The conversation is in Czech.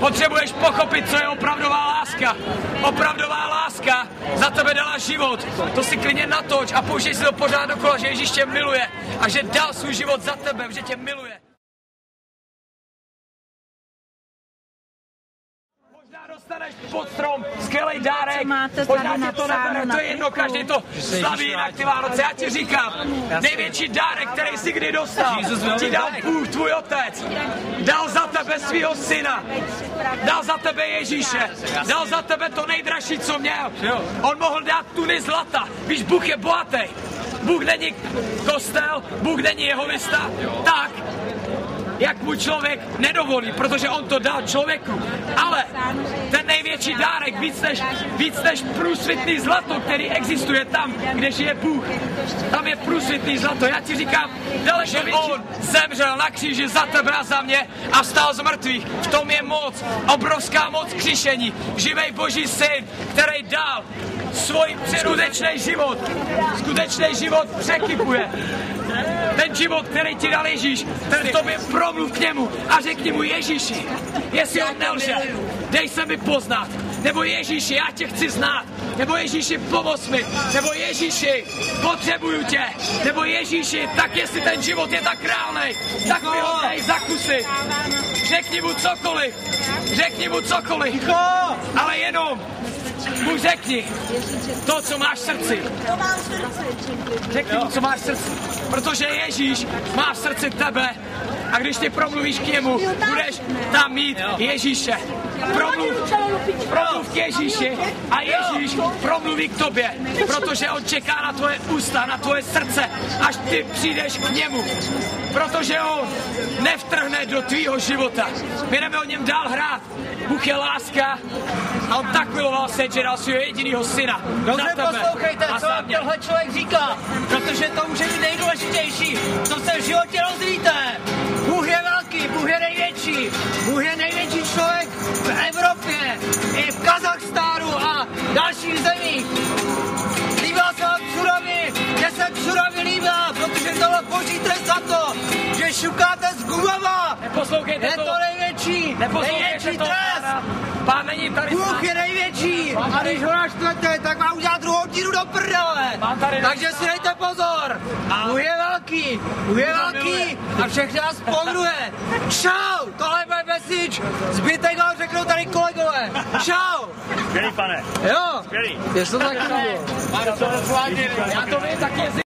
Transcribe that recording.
Potřebuješ pochopit, co je opravdová láska. Opravdová láska za tebe dala život. To si klidně natoč a použij si to pořád dokola, že Ježíš tě miluje a že dal svůj život za tebe, že tě miluje. Dostaneš pod strom, skvělej dárek, možná tě to nebere, to je jedno, každý to slaví jinak ty Vánoce. Já ti říkám, největší dárek, který jsi kdy dostal, ti dal Bůh, tvůj otec. Dal za tebe svýho syna, dal za tebe Ježíše, dal za tebe to nejdražší, co měl. On mohl dát tuny zlata, víš, Bůh je bohatý. Bůh není kostel, Bůh není jehovista, tak jak mu člověk nedovolí, protože on to dal člověku. Ale ten největší dárek, víc než průsvitný zlato, který existuje tam, kde žije Bůh. Tam je průsvitný zlato. Já ti říkám, že on zemřel na kříži za tebe a za mě a vstal z mrtvých. V tom je moc, obrovská moc kříšení. Živej Boží syn, který dal svůj skutečný život překypuje. Ten život, který ti dal Ježíš, ten v tobě promluv k němu a řekni mu Ježíši, jestli on nelže, dej se mi poznat, nebo Ježíši, já tě chci znát, nebo Ježíši, pomoz mi, nebo Ježíši, potřebuju tě, nebo Ježíši, tak jestli ten život je tak reálnej, tak mi ho dej za kusy. Řekni mu cokoliv, ale jenom mu řekni to, co máš v srdci. Řekni mu, co máš v srdci. Protože Ježíš má v srdci tebe a když ty promluvíš k němu, budeš tam mít Ježíše. Promluv k Ježíši a Ježíš promluví k tobě, protože on čeká na tvoje ústa, na tvoje srdce, až ty přijdeš k němu. Protože on nevtrhne do tvýho života. My jdeme o něm dál hrát. Bůh je láska a on tak miloval svět, že dal svého jedinýho syna. Dobře, poslouchejte, co vám tenhle člověk říká, protože to může být nejdůležitější, co se v životě rozvíjíte. Bůh je velký, Bůh je největší. Bůh je největší člověk v Evropě, i v Kazachstánu a dalších zemích. Líbila se vám Ksurovi, že se Ksurovi líbila, protože tohle Boží trest za to, že šukáte z gumava. Neposlouchejte je to největší trest. Pán není tady. Bůh je největší a když ho naštvete, tak vám udělá druhou díru do prdele. Takže si dejte pozor. Bůh je velký a všechny nás pomiluje. Čau, tohle je moje message. Zbytek vám řeknou tady kolegové. Čau. Skvělý, pane. Jo. Skvělý. Jestli to taky nebylo. Já to vím, taky jezdím